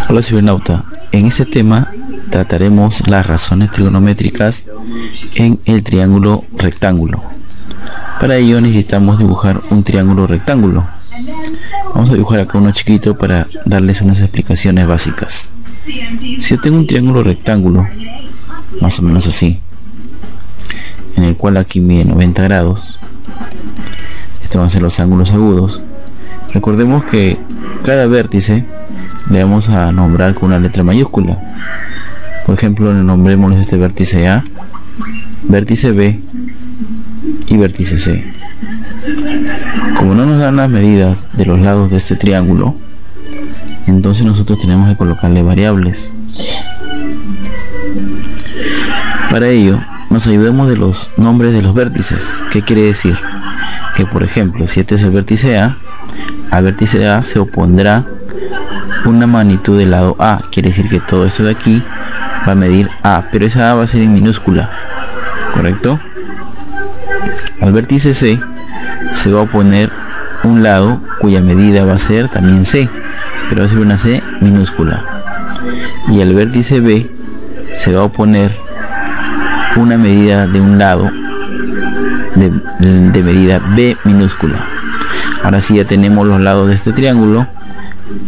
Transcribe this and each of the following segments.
Hola cibernauta, en este tema trataremos las razones trigonométricas en el triángulo rectángulo. Para ello necesitamos dibujar un triángulo rectángulo. Vamos a dibujar acá uno chiquito para darles unas explicaciones básicas. Si yo tengo un triángulo rectángulo, más o menos así, en el cual aquí mide 90 grados, estos van a ser los ángulos agudos. Recordemos que cada vértice le vamos a nombrar con una letra mayúscula. Por ejemplo, le nombremos este vértice A, vértice B y vértice C. Como no nos dan las medidas de los lados de este triángulo, entonces nosotros tenemos que colocarle variables. Para ello nos ayudamos de los nombres de los vértices. ¿Qué quiere decir? Que por ejemplo, si este es el vértice A, al vértice A se opondrá una magnitud del lado A. Quiere decir que todo esto de aquí va a medir A, pero esa A va a ser en minúscula, ¿correcto? Al vértice C se va a oponer un lado cuya medida va a ser también C, pero va a ser una C minúscula. Y al vértice B se va a oponer una medida de un lado de medida B minúscula. Ahora sí ya tenemos los lados de este triángulo,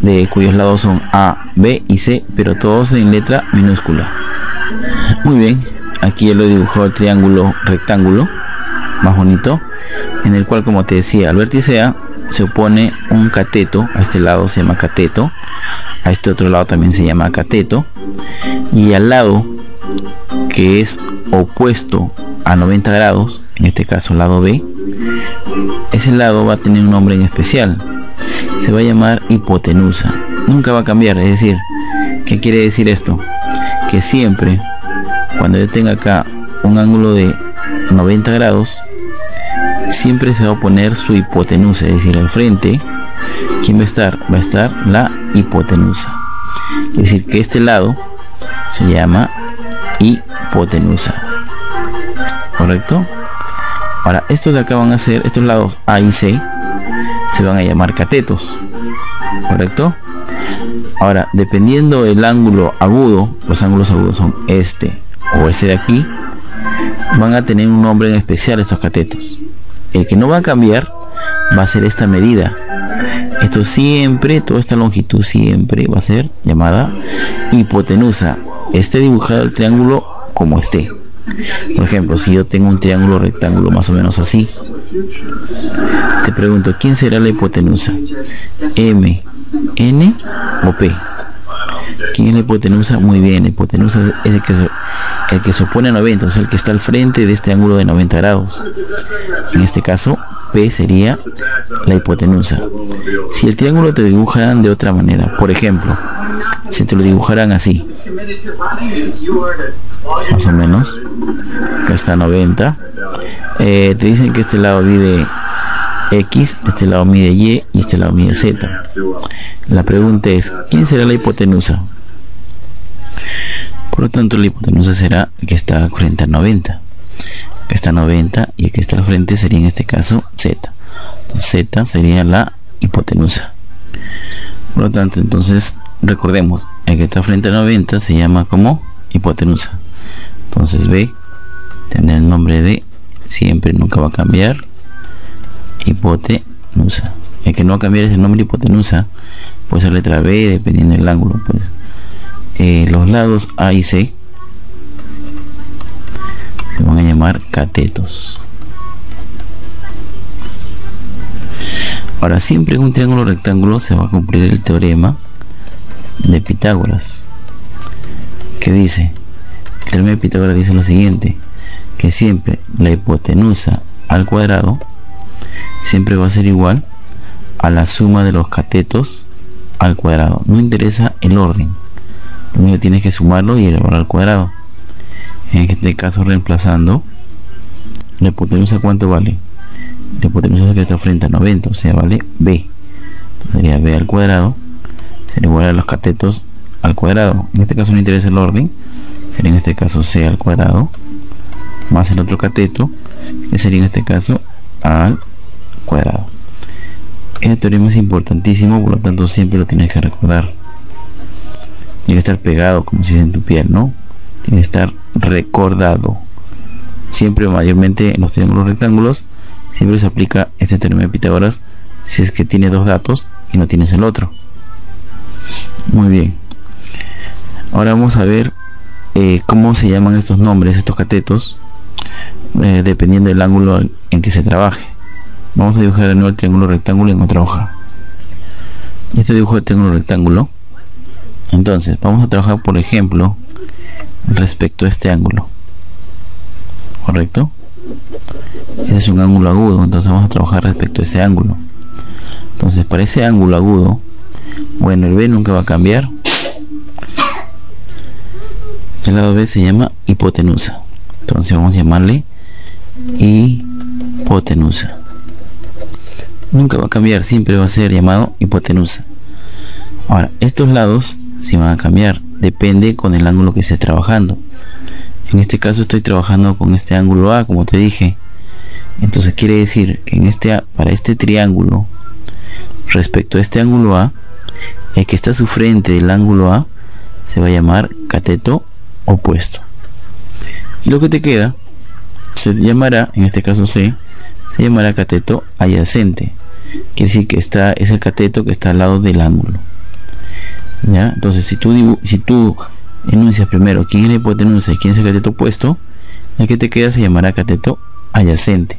de cuyos lados son A, B y C, pero todos en letra minúscula. Muy bien, aquí ya lo he dibujado el triángulo rectángulo más bonito, en el cual, como te decía, al vértice A se opone un cateto. A este lado se llama cateto, a este otro lado también se llama cateto, y al lado que es opuesto a 90 grados, en este caso el lado B, ese lado va a tener un nombre en especial, se va a llamar hipotenusa. Nunca va a cambiar. Es decir, ¿qué quiere decir esto? Que siempre cuando yo tenga acá un ángulo de 90 grados, siempre se va a poner su hipotenusa. Es decir, al frente, ¿quién va a estar? Va a estar la hipotenusa. Es decir, que este lado se llama hipotenusa, ¿correcto? Ahora, estos de acá van a ser, estos lados A y C se van a llamar catetos, ¿correcto? Ahora, dependiendo del ángulo agudo, los ángulos agudos son este o ese de aquí, van a tener un nombre en especial estos catetos. El que no va a cambiar va a ser esta medida. Esto siempre, toda esta longitud siempre va a ser llamada hipotenusa. Esté dibujado el triángulo como esté. Por ejemplo, si yo tengo un triángulo rectángulo más o menos así, te pregunto, ¿quién será la hipotenusa? ¿M, N o P? ¿Quién es la hipotenusa? Muy bien, la hipotenusa es el que se opone a 90, o sea, el que está al frente de este ángulo de 90 grados. En este caso, P sería la hipotenusa. Si el triángulo te dibujaran de otra manera, por ejemplo, si te lo dibujaran así, más o menos, acá está 90, te dicen que este lado mide X, este lado mide Y y este lado mide Z. La pregunta es, ¿quién será la hipotenusa? Por lo tanto, la hipotenusa será el que está frente a 90. Que está 90 y el que está al frente sería en este caso Z. Entonces, Z sería la hipotenusa. Por lo tanto, entonces recordemos, el que está frente a 90 se llama como hipotenusa. Entonces B tendrá el nombre de, siempre, nunca va a cambiar, hipotenusa. El que no va a cambiar es el nombre hipotenusa, puede ser letra B dependiendo del ángulo. Pues los lados A y C se van a llamar catetos. Ahora, siempre en un triángulo rectángulo se va a cumplir el teorema de Pitágoras, que dice, el teorema de Pitágoras dice lo siguiente, que siempre la hipotenusa al cuadrado siempre va a ser igual a la suma de los catetos al cuadrado. No interesa el orden, lo único que tienes que sumarlo y elevarlo al cuadrado. En este caso, reemplazando la hipotenusa, ¿cuánto vale? La hipotenusa es que está frente a 90, o sea, vale B. Entonces sería B al cuadrado, sería igual a los catetos al cuadrado. En este caso no interesa el orden, sería en este caso C al cuadrado más el otro cateto, que sería en este caso al cuadrado. Este teorema es importantísimo, por lo tanto siempre lo tienes que recordar. Tiene que estar pegado, como si es en tu piel, ¿no? Tiene que estar recordado. Siempre, mayormente en los triángulos rectángulos, siempre se aplica este teorema de Pitágoras si es que tiene dos datos y no tienes el otro. Muy bien. Ahora vamos a ver cómo se llaman estos nombres, estos catetos, dependiendo del ángulo en que se trabaje. Vamos a dibujar de nuevo el triángulo rectángulo en otra hoja. Este dibujo del triángulo rectángulo. Entonces vamos a trabajar, por ejemplo, respecto a este ángulo, ¿correcto? Ese es un ángulo agudo, entonces vamos a trabajar respecto a ese ángulo. Entonces, para ese ángulo agudo, bueno, el B nunca va a cambiar. Este lado B se llama hipotenusa. Entonces vamos a llamarle hipotenusa. Nunca va a cambiar, siempre va a ser llamado hipotenusa. Ahora, estos lados sí van a cambiar, depende con el ángulo que esté trabajando. En este caso estoy trabajando con este ángulo A, como te dije. Entonces quiere decir que para este triángulo, respecto a este ángulo A, el que está a su frente del ángulo A se va a llamar cateto opuesto. Y lo que te queda se llamará, en este caso C, se llamará cateto adyacente. Quiere decir que es el cateto que está al lado del ángulo. ¿Ya? Entonces si tú enuncias primero quién es la hipotenusa y quién es el cateto opuesto, el que te queda se llamará cateto adyacente.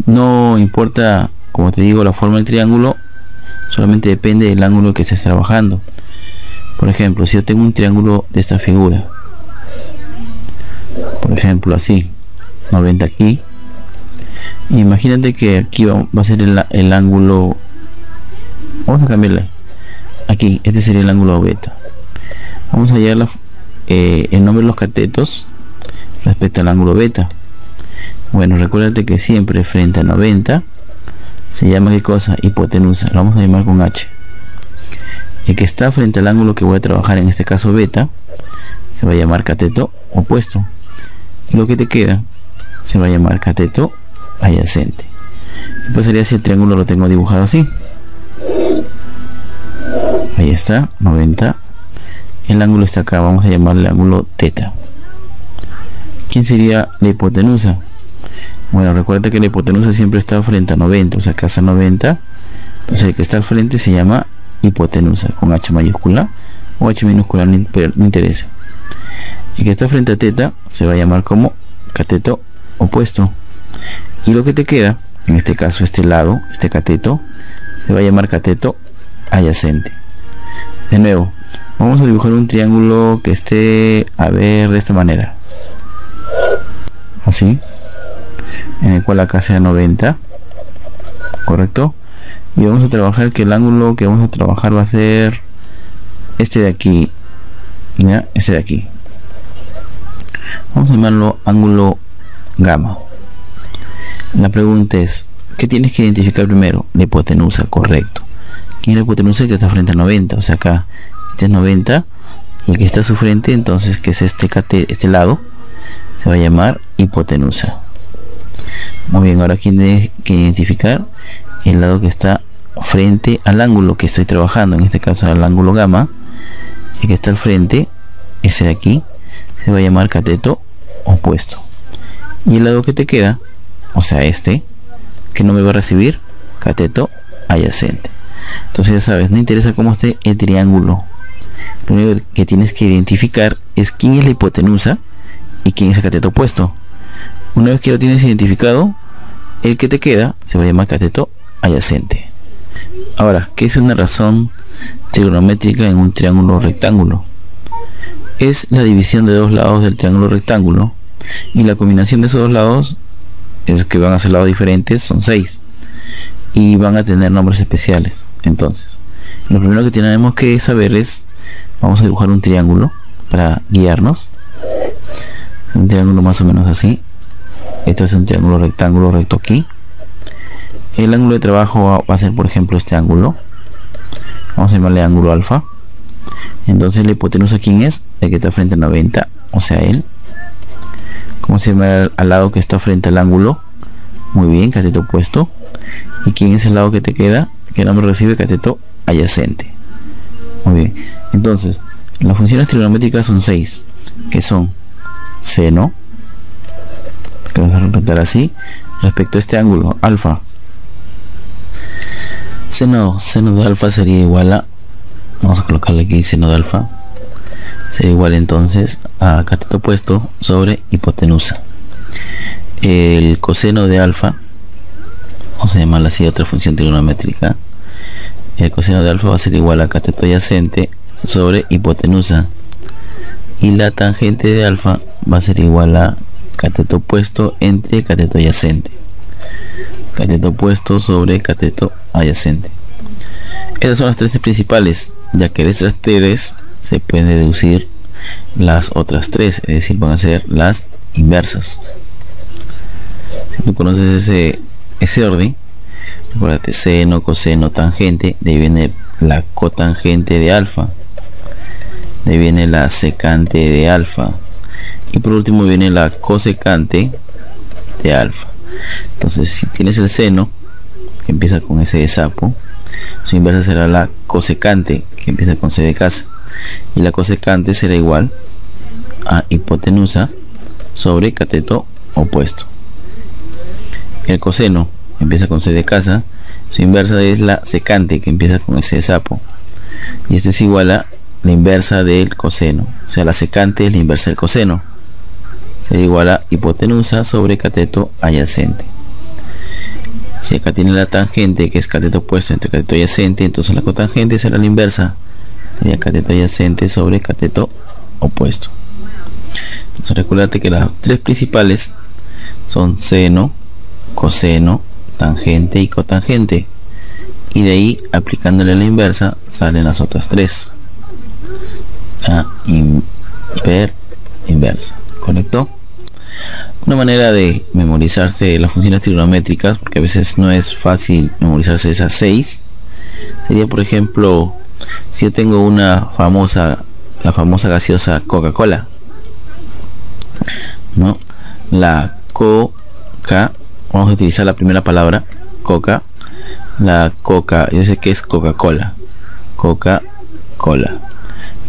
No importa, como te digo, la forma del triángulo, solamente depende del ángulo que estés trabajando. Por ejemplo, si yo tengo un triángulo de esta figura, por ejemplo así, 90 aquí, imagínate que aquí va a ser el ángulo, vamos a cambiarle aquí, este sería el ángulo beta. Vamos a hallar el nombre de los catetos respecto al ángulo beta. Bueno, recuérdate que siempre frente a 90 se llama ¿qué cosa? Hipotenusa. Lo vamos a llamar con H. El que está frente al ángulo que voy a trabajar, en este caso beta, se va a llamar cateto opuesto. Y lo que te queda se va a llamar cateto adyacente. ¿Qué pasaría si el triángulo lo tengo dibujado así? Ahí está, 90. El ángulo está acá, vamos a llamarle ángulo teta. ¿Quién sería la hipotenusa? Bueno, recuerda que la hipotenusa siempre está frente a 90, o sea, acá está 90. Entonces el que está al frente se llama hipotenusa, con H mayúscula o H minúscula, no interesa. El que está frente a teta se va a llamar como cateto opuesto. Y lo que te queda, en este caso este lado, este cateto, se va a llamar cateto adyacente. De nuevo, vamos a dibujar un triángulo que esté, a ver, de esta manera, así, en el cual acá sea 90, correcto, y vamos a trabajar que el ángulo que vamos a trabajar va a ser este de aquí, ya, este de aquí. Vamos a llamarlo ángulo gamma. La pregunta es, ¿qué tienes que identificar primero? La hipotenusa, correcto. ¿Quién es la hipotenusa? Que está frente a 90, o sea acá este es 90 y el que está a su frente, entonces que es este lado, se va a llamar hipotenusa. Muy bien, ahora tienes que identificar el lado que está frente al ángulo que estoy trabajando, en este caso al ángulo gamma. El que está al frente, ese de aquí, se va a llamar cateto opuesto. Y el lado que te queda, o sea este, que no me va a recibir, cateto adyacente. Entonces ya sabes, no interesa cómo esté el triángulo, lo único que tienes que identificar es quién es la hipotenusa y quién es el cateto opuesto. Una vez que lo tienes identificado, el que te queda se va a llamar cateto adyacente. Ahora, ¿qué es una razón trigonométrica en un triángulo rectángulo? Es la división de dos lados del triángulo rectángulo, y la combinación de esos dos lados, es que van a ser lados diferentes, son 6 y van a tener nombres especiales. Entonces, lo primero que tenemos que saber es, vamos a dibujar un triángulo para guiarnos. Un triángulo más o menos así. Esto es un triángulo rectángulo recto aquí. El ángulo de trabajo va a ser, por ejemplo, este ángulo. Vamos a llamarle ángulo alfa. Entonces la hipotenusa, ¿quién es? El que está frente a 90, o sea él. ¿Cómo se llama al lado que está frente al ángulo? Muy bien, cateto opuesto. ¿Y quién es el lado que te queda? ¿Qué nombre recibe? Cateto adyacente. Muy bien. Entonces, Las funciones trigonométricas son 6, que son seno, que vamos a representar así, respecto a este ángulo, alfa. Seno de alfa sería igual a, vamos a colocarle aquí seno de alfa, sería igual entonces a cateto opuesto sobre hipotenusa. El coseno de alfa, vamos a llamarla así, otra función trigonométrica, el coseno de alfa va a ser igual a cateto adyacente sobre hipotenusa, y la tangente de alfa va a ser igual a cateto opuesto entre cateto adyacente, cateto opuesto sobre cateto adyacente. Esas son las tres principales, ya que de estas tres se pueden deducir las otras tres, es decir, van a ser las inversas. Si tú conoces ese orden, recuérdate, seno, coseno, tangente, de ahí viene la cotangente de alfa, de ahí viene la secante de alfa, y por último viene la cosecante de alfa. Entonces, si tienes el seno, que empieza con S de sapo, su inversa será la cosecante, que empieza con C de casa, y la cosecante será igual a hipotenusa sobre cateto opuesto. El coseno empieza con C de casa, su inversa es la secante, que empieza con S de sapo, y este es igual a la inversa del coseno, o sea, la secante es la inversa del coseno, será igual a hipotenusa sobre cateto adyacente. Si acá tiene la tangente, que es cateto opuesto entre cateto adyacente, entonces la cotangente será la inversa, sería cateto adyacente sobre cateto opuesto. Entonces recuérdate que las tres principales son seno, coseno, tangente y cotangente, y de ahí, aplicándole la inversa, salen las otras tres. La inversa, ¿correcto? Una manera de memorizarse las funciones trigonométricas, porque a veces no es fácil memorizarse esas 6, sería, por ejemplo, si yo tengo la famosa gaseosa Coca-Cola, ¿no? La coca, vamos a utilizar la primera palabra, coca, la coca, yo sé que es Coca-Cola, Coca-Cola,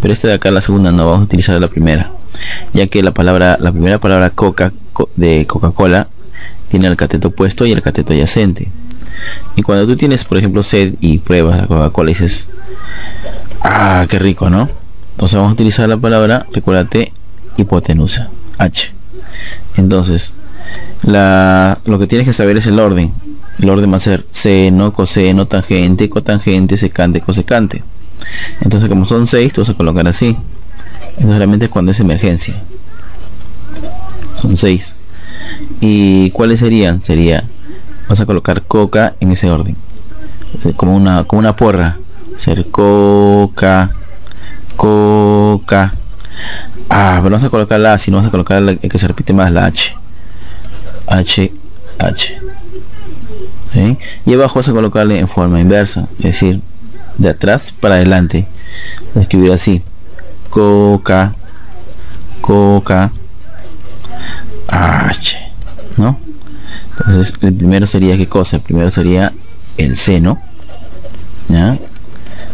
pero esta de acá, la segunda, no, vamos a utilizar la primera, ya que la primera palabra coca de Coca-Cola tiene el cateto opuesto y el cateto adyacente. Y cuando tú tienes, por ejemplo, sed y pruebas la Coca-Cola y dices, ah, qué rico, ¿no? Entonces vamos a utilizar la palabra, recuérdate, hipotenusa, H. Entonces lo que tienes que saber es el orden. El orden va a ser seno, coseno, tangente, cotangente, secante, cosecante. Entonces, como son 6, tú vas a colocar así. Entonces realmente es cuando es emergencia. Son 6. ¿Y cuáles serían? Vas a colocar coca en ese orden, como una porra. Ser coca. Pero vamos a colocar la A, si no vas a colocar la que se repite más, la H. H. ¿Sí? Y abajo vas a colocarle en forma inversa, es decir, de atrás para adelante. Voy a escribir así: coca, H, ¿no? Entonces el primero sería, ¿qué cosa? El primero sería el seno, ¿ya?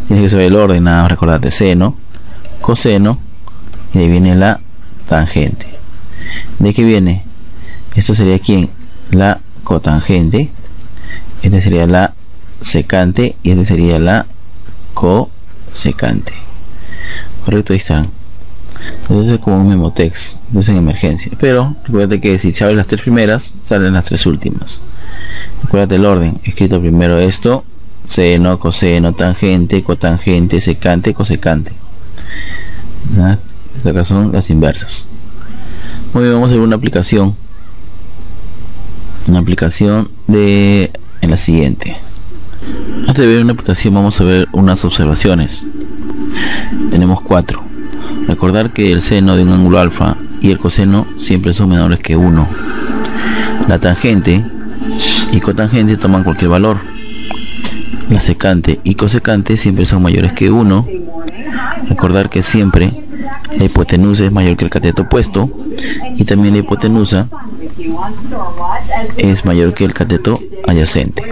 Tienes que saber el orden, nada más, recordate: seno, coseno, y de ahí viene la tangente. ¿De qué viene? Esto sería ¿quién? La cotangente, este sería la secante y este sería la cosecante. Correcto, ahí están. Entonces es como un memotext, es en emergencia. Pero recuérdate que si sabes las tres primeras, salen las tres últimas. Recuérdate el orden: escrito primero esto, seno, coseno, tangente, cotangente, secante, cosecante. ¿Ya? Estas acá son las inversas. Muy bien, vamos a ver una aplicación. En la siguiente. Antes de ver una aplicación, vamos a ver unas observaciones. Tenemos 4. Recordar que el seno de un ángulo alfa y el coseno siempre son menores que 1. La tangente y cotangente toman cualquier valor. La secante y cosecante siempre son mayores que 1. Recordar que siempre la hipotenusa es mayor que el cateto opuesto, y también la hipotenusa es mayor que el cateto adyacente.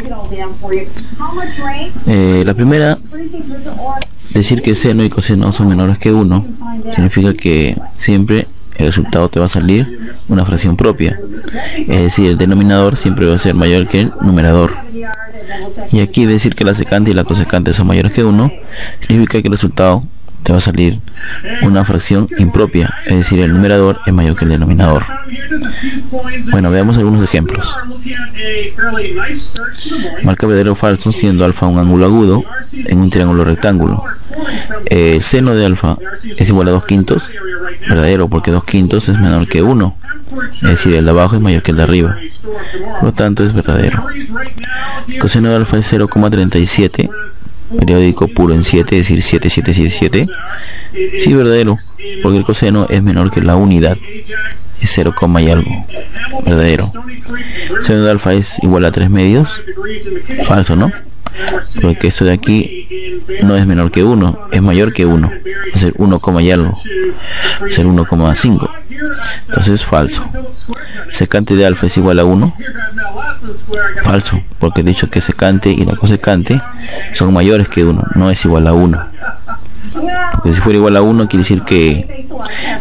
La primera Decir que seno y coseno son menores que 1 significa que siempre el resultado te va a salir una fracción propia, es decir, el denominador siempre va a ser mayor que el numerador. Y aquí decir que la secante y la cosecante son mayores que 1 significa que el resultado te va a salir una fracción impropia, es decir, el numerador es mayor que el denominador. Bueno, veamos algunos ejemplos. Marca verdadero o falso siendo alfa un ángulo agudo en un triángulo rectángulo. El seno de alfa es igual a 2/5, verdadero porque 2/5 es menor que 1, es decir, el de abajo es mayor que el de arriba, por lo tanto es verdadero. El coseno de alfa es 0,37, periódico puro en 7, es decir, 7777, sí, verdadero porque el coseno es menor que la unidad, es 0, y algo, verdadero. El seno de alfa es igual a 3/2, falso, ¿no? Porque esto de aquí no es menor que 1, es mayor que 1, es ser 1, y algo, ser 1,5, entonces falso. Secante de alfa es igual a 1, falso, porque he dicho que secante y la cosecante son mayores que 1, no es igual a 1, porque si fuera igual a 1 quiere decir que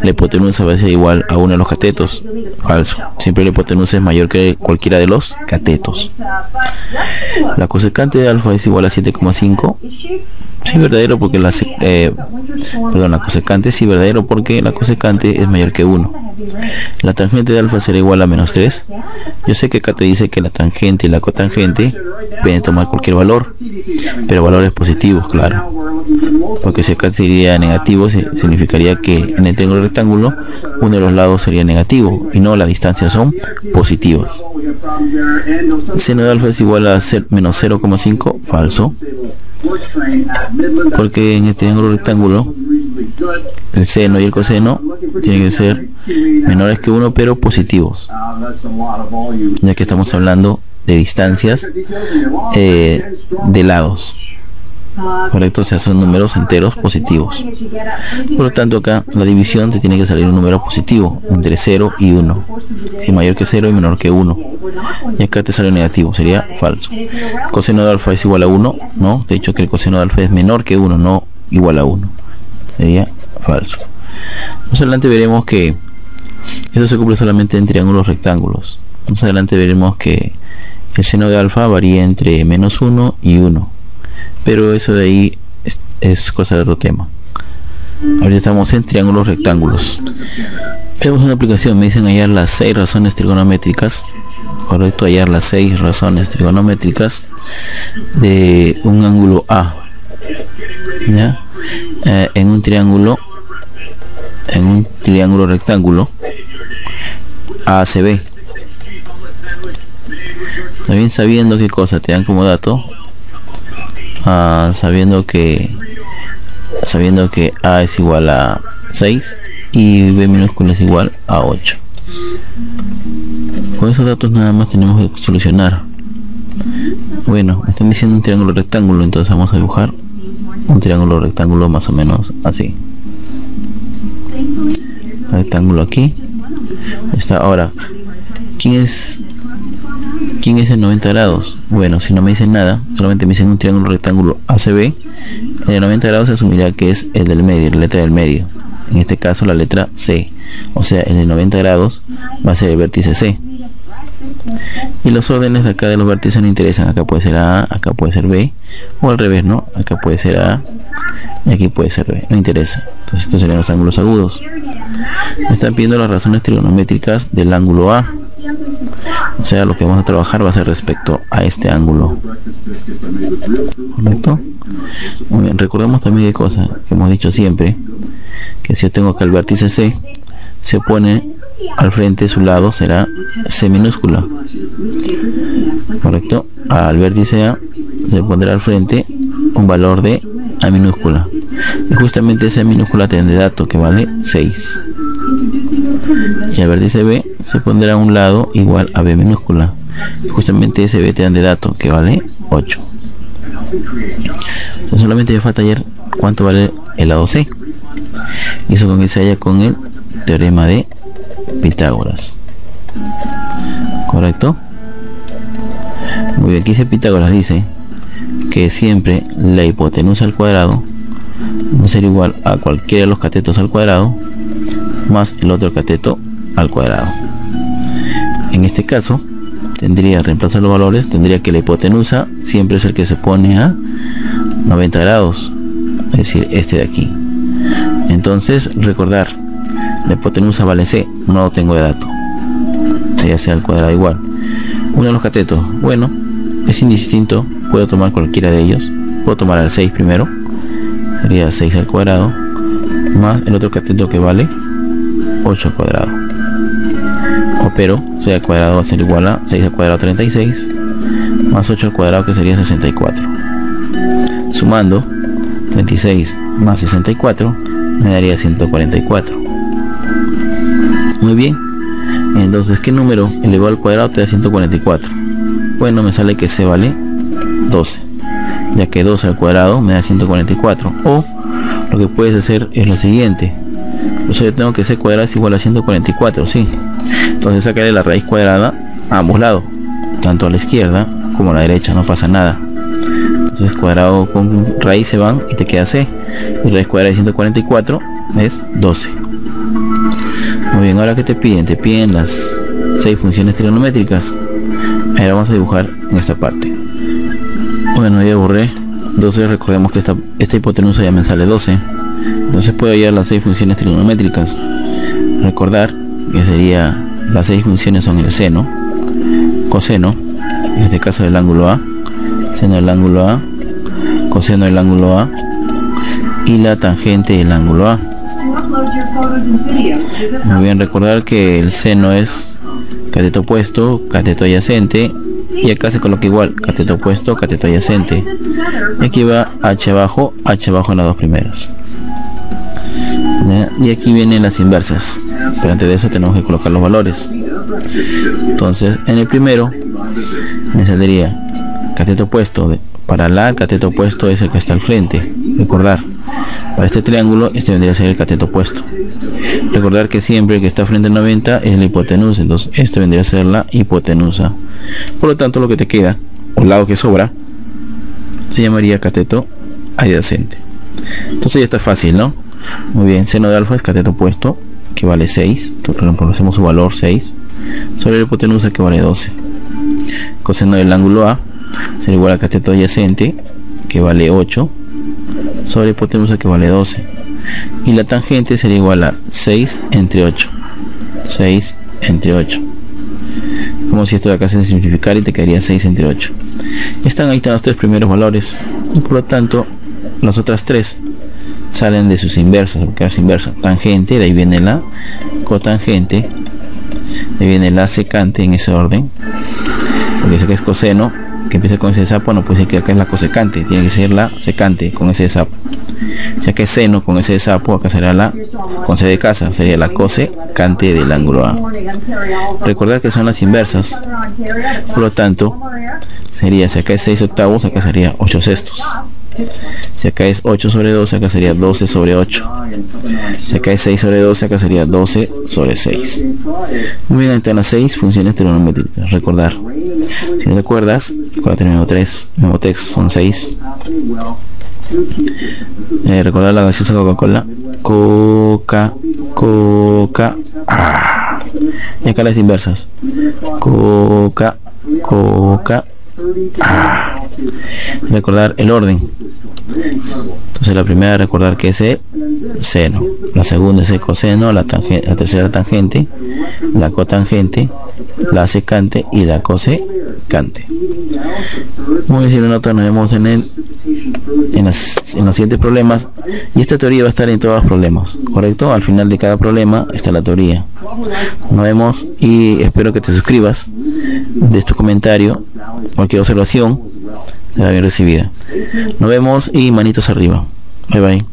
la hipotenusa va a ser igual a 1 de los catetos, falso, siempre la hipotenusa es mayor que cualquiera de los catetos. La cosecante de alfa es igual a 7,5, sí, verdadero porque la cosecante sí, verdadero porque la cosecante es mayor que 1. La tangente de alfa será igual a -3. Yo sé que acá te dice que la tangente y la cotangente pueden tomar cualquier valor, pero valores positivos, claro, porque si acá sería negativo significaría que en el triángulo rectángulo uno de los lados sería negativo y no, las distancias son positivas. El seno de alfa es igual a menos 0,5, falso, porque en el triángulo rectángulo el seno y el coseno tienen que ser menores que 1 pero positivos, ya que estamos hablando de distancias de lados, correcto, o sea, son números enteros positivos. Por lo tanto acá la división te tiene que salir un número positivo entre 0 y 1, si mayor que 0 y menor que 1, y acá te sale negativo, sería falso. Coseno de alfa es igual a 1, no, de hecho que el coseno de alfa es menor que 1, no igual a 1, sería falso. Más adelante veremos que esto se cumple solamente en triángulos rectángulos. Más adelante veremos que el seno de alfa varía entre -1 y 1, pero eso de ahí es cosa de otro tema. Ahorita estamos en triángulos rectángulos. Tenemos una aplicación, me dicen hallar las 6 razones trigonométricas, correcto, hallar las 6 razones trigonométricas de un ángulo A, ¿ya? En un triángulo rectángulo ACB. También sabiendo qué cosa te dan como dato, sabiendo que A es igual a 6 y B minúscula es igual a 8. Con esos datos nada más tenemos que solucionar. Bueno, me están diciendo un triángulo rectángulo, entonces vamos a dibujar un triángulo rectángulo más o menos así. Rectángulo aquí está. Ahora, ¿quién es el 90 grados? Bueno, si no me dicen nada, solamente me dicen un triángulo rectángulo ACB, el de 90 grados se asumirá que es el del medio, la letra del medio, en este caso la letra C, o sea, el de 90 grados va a ser el vértice C. Y los órdenes de acá de los vértices no interesan, acá puede ser A, acá puede ser B, o al revés, ¿no? Acá puede ser A y aquí puede ser B, no interesa. Entonces estos serían los ángulos agudos. Me están pidiendo las razones trigonométricas del ángulo A, o sea, lo que vamos a trabajar va a ser respecto a este ángulo, ¿correcto? Muy bien, recordemos también qué cosa que hemos dicho siempre, que si yo tengo acá el vértice C, se pone al frente, su lado será C minúscula, correcto. Al vértice A se pondrá al frente un valor de A minúscula, y justamente esa minúscula tendrá dato que vale 6, y al vértice B se pondrá a un lado igual a B minúscula, y justamente ese B te dan de dato que vale 8. Entonces solamente me falta hallar cuánto vale el lado C, y eso con que se halla con el teorema de Pitágoras, correcto. Muy bien, aquí dice Pitágoras, dice que siempre la hipotenusa al cuadrado va a ser igual a cualquiera de los catetos al cuadrado más el otro cateto al cuadrado. En este caso tendría, reemplazar los valores, tendría que la hipotenusa siempre es el que se pone a 90 grados, es decir, este de aquí. Entonces recordar, la hipotenusa vale c, no lo tengo de dato, ya sea al cuadrado igual. Uno de los catetos, bueno, es indistinto, puedo tomar cualquiera de ellos. Puedo tomar el 6 primero, sería 6 al cuadrado, más el otro cateto que vale 8 al cuadrado. Pero 6 al cuadrado va a ser igual a 6 al cuadrado 36, más 8 al cuadrado que sería 64. Sumando 36 más 64 me daría 144. Muy bien, entonces ¿qué número elevado al cuadrado te da 144? Bueno, me sale que c vale 12, ya que 12 al cuadrado me da 144. O lo que puedes hacer es lo siguiente, yo tengo que c cuadrado es igual a 144, ¿sí? Entonces sacaré la raíz cuadrada a ambos lados, tanto a la izquierda como a la derecha, no pasa nada. Entonces cuadrado con raíz se van y te queda c, y raíz cuadrada de 144 es 12. Muy bien, ahora que te piden las 6 funciones trigonométricas. Ahora vamos a dibujar en esta parte. Bueno, ya borré 12, recordemos que esta hipotenusa ya me sale 12, entonces puedo hallar las 6 funciones trigonométricas. Recordar que sería, las 6 funciones son el seno, coseno, en este caso del ángulo A, seno del ángulo A, coseno del ángulo A y la tangente del ángulo A. Muy bien, recordar que el seno es cateto opuesto, cateto adyacente, y acá se coloca igual, cateto opuesto, cateto adyacente, y aquí va h abajo en las dos primeras. Y aquí vienen las inversas, pero antes de eso tenemos que colocar los valores. Entonces en el primero me saldría cateto opuesto, para la cateto opuesto es el que está al frente. Recordar, para este triángulo este vendría a ser el cateto opuesto. Recordar que siempre el que está frente al 90 es la hipotenusa, entonces este vendría a ser la hipotenusa. Por lo tanto, lo que te queda, o lado que sobra, se llamaría cateto adyacente. Entonces ya está fácil, ¿no? Muy bien, seno de alfa es cateto opuesto, que vale 6, reemplazamos su valor 6, sobre la hipotenusa que vale 12. Coseno del ángulo A será igual a cateto adyacente, que vale 8, sobre hipotenusa que vale 12. Y la tangente sería igual a 6 entre 8. 6 entre 8. Como si esto de acá se simplificara y te quedaría 6 entre 8. Ahí están los 3 primeros valores. Y por lo tanto, las otras 3 salen de sus inversas, porque es inversa. Tangente, de ahí viene la cotangente, de ahí viene la secante en ese orden. Porque dice que es coseno, que empieza con ese de sapo, no puede ser que acá es la cosecante, tiene que ser la secante con ese de sapo. Si acá es seno con ese de sapo, acá será la con c de casa, sería la cosecante del ángulo A. Recordar que son las inversas, por lo tanto sería, si acá es 6 octavos, acá sería 8 sextos. Si acá es 8 sobre 12, acá sería 12 sobre 8. Si acá es 6 sobre 12, acá sería 12 sobre 6. Muy bien, ahí están las 6 funciones trigonométricas. Recordar, si no te acuerdas, acuérdate el mismo 3, mismo texto, son 6. Recordar la gaseosa Coca-Cola, Coca. Y acá las inversas, Coca. Recordar el orden. Entonces la primera, recordar que es el seno, la segunda es el coseno, la tercera tangente, la cotangente, la secante y la cosecante. Muy bien, si lo notan, nos vemos en los siguientes problemas, y esta teoría va a estar en todos los problemas, ¿correcto? Al final de cada problema está la teoría. Nos vemos y espero que te suscribas, des tu comentario, cualquier observación será bien recibida. Nos vemos y manitos arriba. Bye bye.